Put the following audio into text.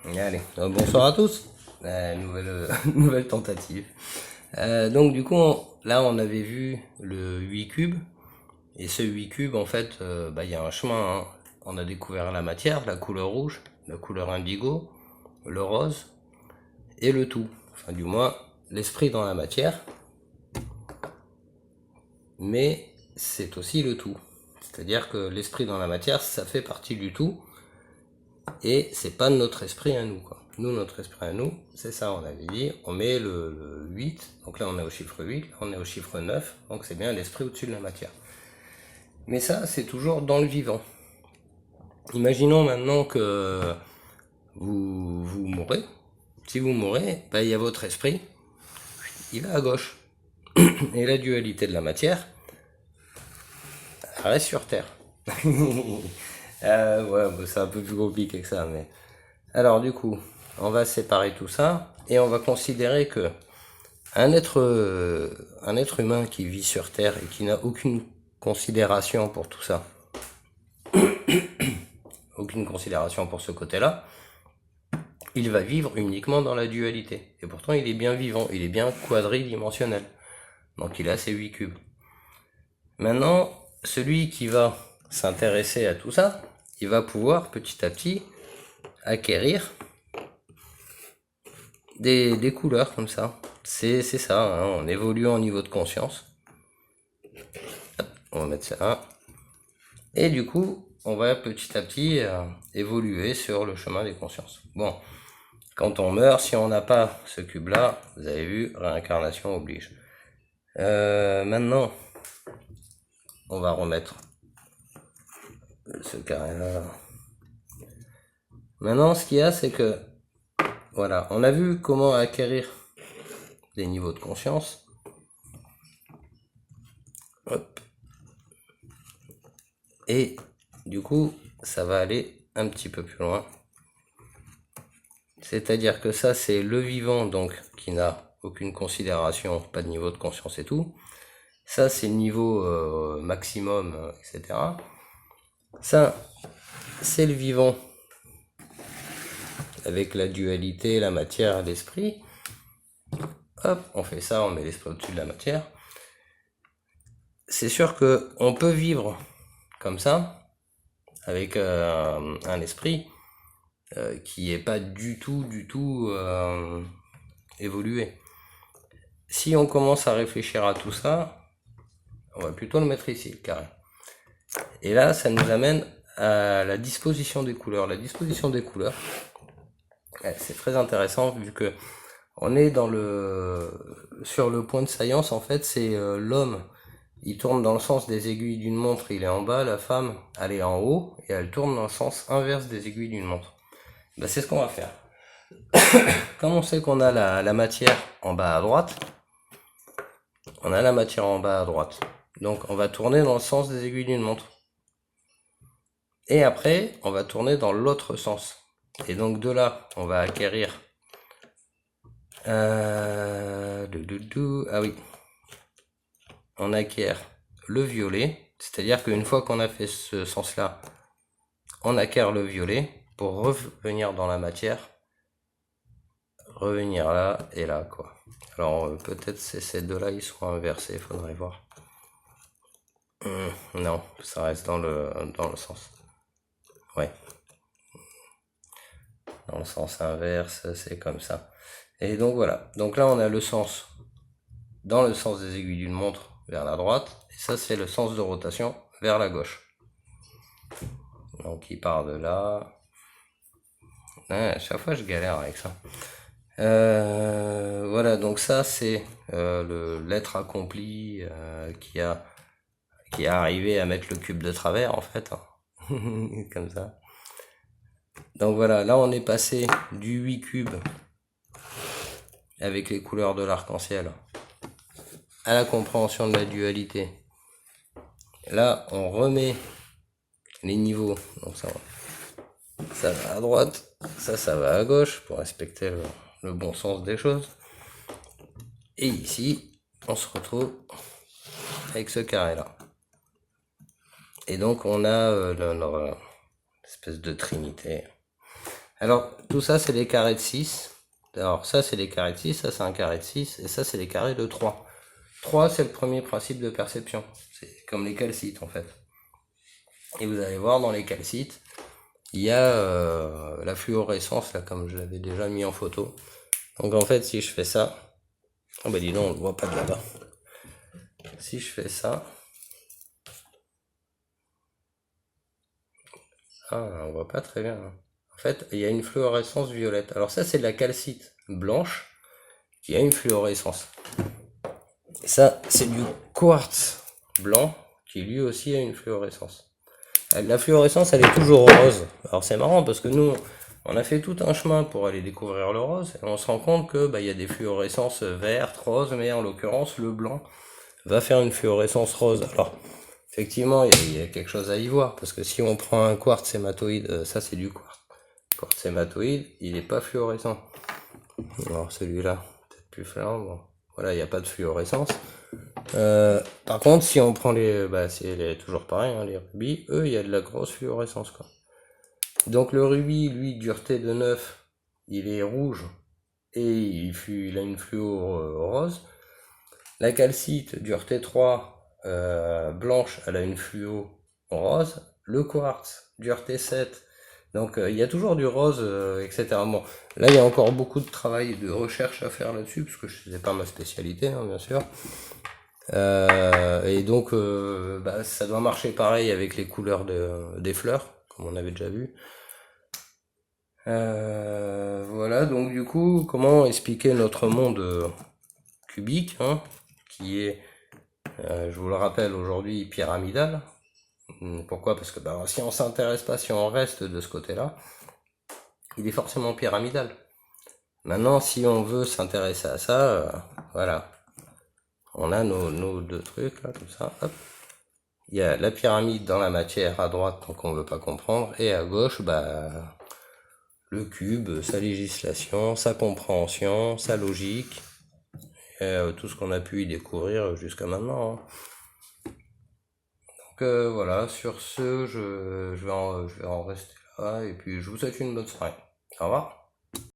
Allez, bonsoir à tous. Nouvelle tentative. Donc du coup, là on avait vu le 8 cubes. Et ce 8 cubes, en fait, il y a un chemin. Hein. On a découvert la matière, la couleur rouge, la couleur indigo, le rose et le tout. Enfin du moins, l'esprit dans la matière. Mais c'est aussi le tout. C'est-à-dire que l'esprit dans la matière, ça fait partie du tout. Et c'est pas notre esprit à nous, quoi. Nous, notre esprit à nous, c'est ça, on avait dit, on met le 8, donc là on est au chiffre 8, là on est au chiffre 9, donc c'est bien l'esprit au-dessus de la matière. Mais ça, c'est toujours dans le vivant. Imaginons maintenant que vous mourrez. Si vous mourrez, il y a votre esprit, il va à gauche. Et la dualité de la matière, elle reste sur Terre. C'est un peu plus compliqué que ça, mais... Alors du coup, on va séparer tout ça, et on va considérer que un être humain qui vit sur Terre et qui n'a aucune considération pour tout ça, aucune considération pour ce côté-là, il va vivre uniquement dans la dualité. Et pourtant, il est bien vivant, il est bien quadridimensionnel. Donc il a ses 8 cubes. Maintenant, celui qui va s'intéresser à tout ça, il va pouvoir petit à petit acquérir des couleurs comme ça. C'est ça, hein, on évolue en niveau de conscience. Hop, on va mettre ça. Et du coup, on va petit à petit évoluer sur le chemin des consciences. Bon, quand on meurt, si on n'a pas ce cube-là, vous avez vu, réincarnation oblige. Maintenant, on va remettre ce carré-là. Maintenant, ce qu'il y a, c'est que, voilà, on a vu comment acquérir des niveaux de conscience. Hop. Et du coup, ça va aller un petit peu plus loin. C'est-à-dire que ça, c'est le vivant, donc, qui n'a aucune considération, pas de niveau de conscience et tout. Ça, c'est le niveau maximum, etc. Ça, c'est le vivant, avec la dualité, la matière, l'esprit. Hop, on fait ça, on met l'esprit au-dessus de la matière. C'est sûr que on peut vivre comme ça, avec un esprit qui est pas du tout évolué. Si on commence à réfléchir à tout ça, on va plutôt le mettre ici, le carré. Et là, ça nous amène à la disposition des couleurs. La disposition des couleurs, c'est très intéressant vu que on est sur le point de saillance. En fait, c'est l'homme. Il tourne dans le sens des aiguilles d'une montre, il est en bas, la femme, elle est en haut, et elle tourne dans le sens inverse des aiguilles d'une montre. C'est ce qu'on va faire. Comme on sait qu'on a la matière en bas à droite, on a la matière en bas à droite. Donc on va tourner dans le sens des aiguilles d'une montre. Et après, on va tourner dans l'autre sens. Et donc de là, on va acquérir... Ah oui. On acquiert le violet, c'est-à-dire qu'une fois qu'on a fait ce sens-là, on acquiert le violet pour revenir dans la matière, revenir là et là, quoi. Alors peut-être ces deux-là, ils sont inversés, faudrait voir. Non, ça reste dans le sens. Ouais. Dans le sens inverse, c'est comme ça. Et donc voilà. Donc là, on a le sens dans le sens des aiguilles d'une montre vers la droite. Et ça, c'est le sens de rotation vers la gauche. Donc il part de là. À chaque fois, je galère avec ça. Voilà, donc ça, c'est l'être accompli qui est arrivé à mettre le cube de travers, en fait. Comme ça. Donc voilà, là, on est passé du 8 cubes avec les couleurs de l'arc-en-ciel à la compréhension de la dualité. Là, on remet les niveaux. Donc ça va à droite, ça va à gauche pour respecter le bon sens des choses. Et ici, on se retrouve avec ce carré-là. Et donc, on a notre espèce de trinité. Alors, tout ça, c'est les carrés de 6. Alors, ça, c'est les carrés de 6, ça, c'est un carré de 6, et ça, c'est les carrés de 3. 3, c'est le premier principe de perception. C'est comme les calcites, en fait. Et vous allez voir, dans les calcites, il y a la fluorescence, là, comme je l'avais déjà mis en photo. Donc, en fait, si je fais ça... Oh, bah dis donc, on le voit pas de là-bas. Si je fais ça... Ah, on voit pas très bien. En fait, il y a une fluorescence violette. Alors ça, c'est de la calcite blanche qui a une fluorescence. Et ça, c'est du quartz blanc qui lui aussi a une fluorescence. La fluorescence, elle est toujours rose. Alors c'est marrant parce que nous, on a fait tout un chemin pour aller découvrir le rose et on se rend compte que il y a des fluorescences vertes, roses, mais en l'occurrence, le blanc va faire une fluorescence rose. Alors, effectivement, il y a quelque chose à y voir, parce que si on prend un quartz hématoïde, ça c'est du quartz. Quartz hématoïde, il n'est pas fluorescent. Alors celui-là, peut-être plus flammable. Bon. Voilà, il n'y a pas de fluorescence. Par contre, si on prend c'est toujours pareil, hein, les rubis, eux, il y a de la grosse fluorescence, quoi. Donc le rubis, lui, dureté de 9, il est rouge et il a une fluo rose. La calcite, dureté 3, blanche, elle a une fluo rose. Le quartz, dureté 7. Donc il y a toujours du rose, etc. Bon, là il y a encore beaucoup de travail et de recherche à faire là-dessus, parce que c'est pas ma spécialité, hein, bien sûr. Et donc ça doit marcher pareil avec les couleurs des fleurs, comme on avait déjà vu. Voilà, donc du coup, comment expliquer notre monde cubique, hein, qui est, je vous le rappelle aujourd'hui, pyramidal. Pourquoi? Parce que si on s'intéresse pas, si on reste de ce côté-là, il est forcément pyramidal. Maintenant, si on veut s'intéresser à ça, voilà, on a nos deux trucs là, comme ça. Hop. Il y a la pyramide dans la matière à droite, donc on veut pas comprendre, et à gauche, le cube, sa législation, sa compréhension, sa logique, et tout ce qu'on a pu y découvrir jusqu'à maintenant. Hein. Donc voilà, sur ce, je vais en rester là, et puis je vous souhaite une bonne soirée. Au revoir.